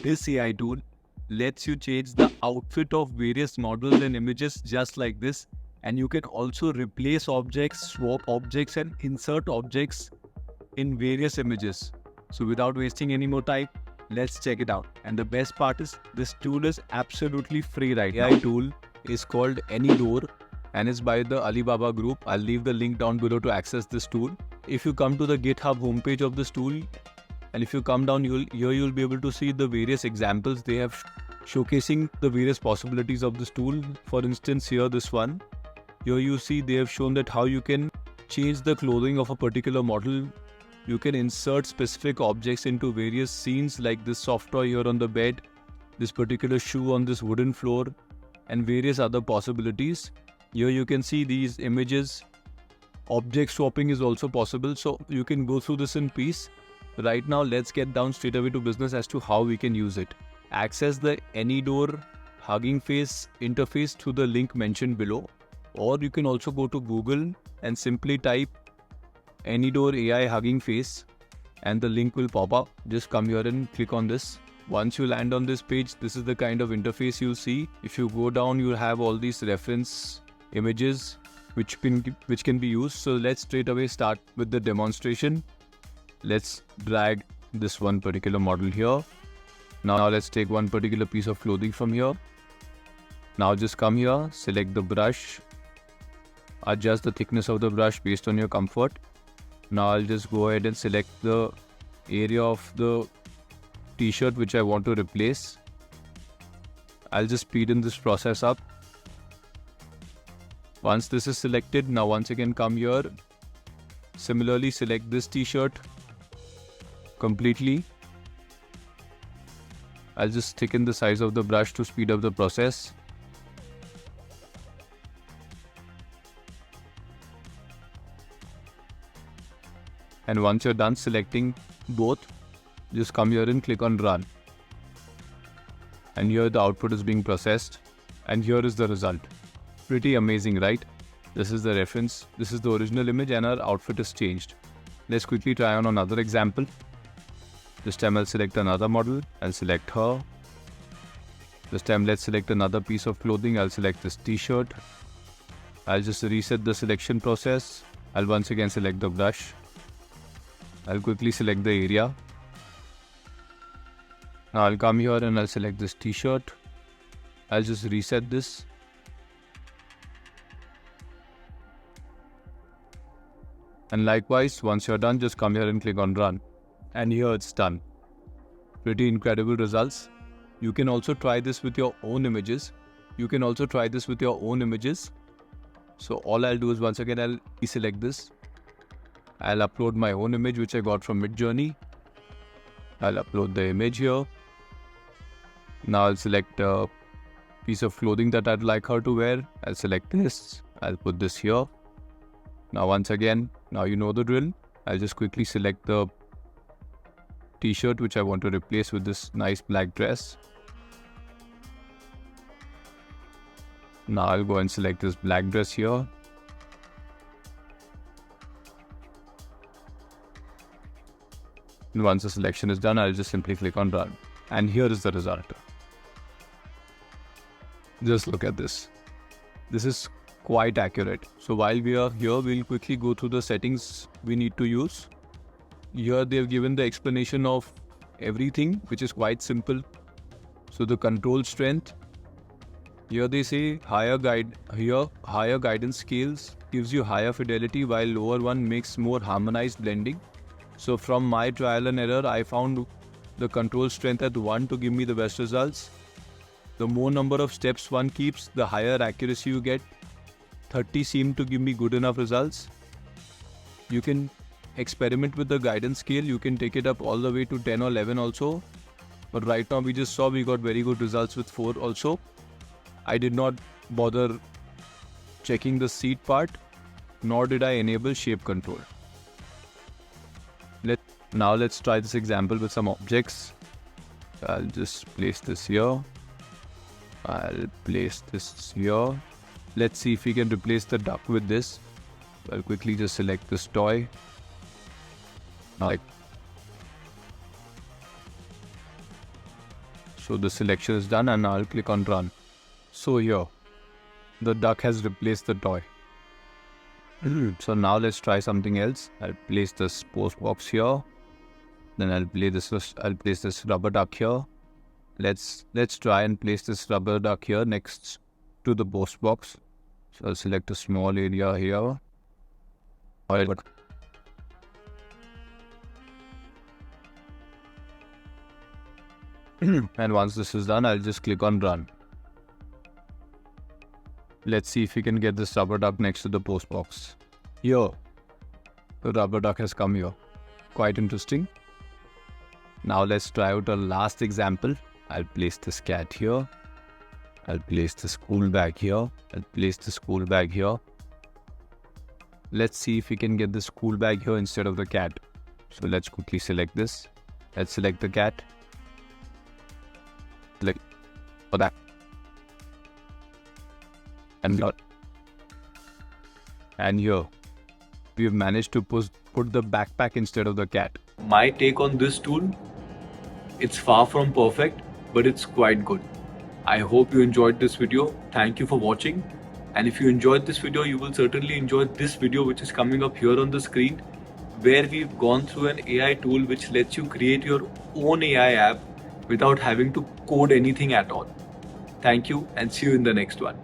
This AI tool lets you change the outfit of various models and images just like this. And you can also replace objects, swap objects, and insert objects in various images. So without wasting any more time, let's check it out. And the best part is this tool is absolutely free right now. AI tool is called AnyDoor and is by the Alibaba Group. I'll leave the link down below to access this tool. If you come to the GitHub homepage of this tool, and if you come down, you'll be able to see the various examples they have showcasing the various possibilities of this tool. For instance, here this one. Here you see they have shown that how you can change the clothing of a particular model. You can insert specific objects into various scenes like this soft toy here on the bed, this particular shoe on this wooden floor, and various other possibilities. Here you can see these images. Object swapping is also possible, so you can go through this in peace. Right now, let's get down straight away to business as to how we can use it. Access the AnyDoor Hugging Face interface through the link mentioned below. Or you can also go to Google and simply type AnyDoor AI Hugging Face and the link will pop up. Just come here and click on this. Once you land on this page, this is the kind of interface you'll see. If you go down, you'll have all these reference images which can be used. So let's straight away start with the demonstration. Let's drag this one particular model here. Now let's take one particular piece of clothing from here. Now just come here, select the brush. Adjust the thickness of the brush based on your comfort. Now I'll just go ahead and select the area of the t-shirt which I want to replace. I'll just speed in this process up. Once this is selected, now once again come here. Similarly select this t-shirt completely. I'll just thicken the size of the brush to speed up the process. And once you're done selecting both, just come here and click on run. And here the output is being processed. And here is the result. Pretty amazing, right? This is the reference. This is the original image and our outfit is changed. Let's quickly try on another example. This time I'll select another model. I'll select her. This time let's select another piece of clothing. I'll select this t-shirt. I'll just reset the selection process. I'll once again select the brush. I'll quickly select the area. Now I'll come here and I'll select this t-shirt. I'll just reset this. And likewise, once you're done, just come here and click on run. And here it's done. Pretty incredible results. You can also try this with your own images. So all I'll do is once again, I'll deselect this. I'll upload my own image which I got from Midjourney. I'll upload the image here. Now I'll select a piece of clothing that I'd like her to wear. I'll select this. I'll put this here. Now once again, now you know the drill. I'll just quickly select the t-shirt which I want to replace with this nice black dress. Now I'll go and select this black dress here. And once the selection is done, I'll just simply click on run. And here is the result. Just look at this. This is quite accurate. So while we are here, we'll quickly go through the settings we need to use. Here they've given the explanation of everything, which is quite simple. So the control strength. Here they say higher guidance scales gives you higher fidelity while lower one makes more harmonized blending. So from my trial and error, I found the control strength at 1 to give me the best results. The more number of steps one keeps, the higher accuracy you get. 30 seemed to give me good enough results. You can experiment with the guidance scale. You can take it up all the way to 10 or 11 also. But right now we just saw we got very good results with 4 also. I did not bother checking the seat part, nor did I enable shape control. Now let's try this example with some objects. I'll just place this here. I'll place this here. Let's see if we can replace the duck with this. I'll quickly just select this toy. Now, So the selection is done and I'll click on run. So here, the duck has replaced the toy. So now let's try something else. I'll place this post box here. Then I'll place this rubber duck here. Let's try and place this rubber duck here next to the post box. So I'll select a small area here. And once this is done, I'll just click on run. Let's see if we can get this rubber duck next to the post box. Here, the rubber duck has come here. Quite interesting. Now let's try out a last example. I'll place this cat here. I'll place the school bag here. I'll place the school bag here. Let's see if we can get the school bag here instead of the cat. So let's quickly select this. Let's select the cat. Select for that. And here, we've managed to put the backpack instead of the cat. My take on this tool, it's far from perfect, but it's quite good. I hope you enjoyed this video. Thank you for watching. And if you enjoyed this video, you will certainly enjoy this video which is coming up here on the screen, where we've gone through an AI tool which lets you create your own AI app without having to code anything at all. Thank you and see you in the next one.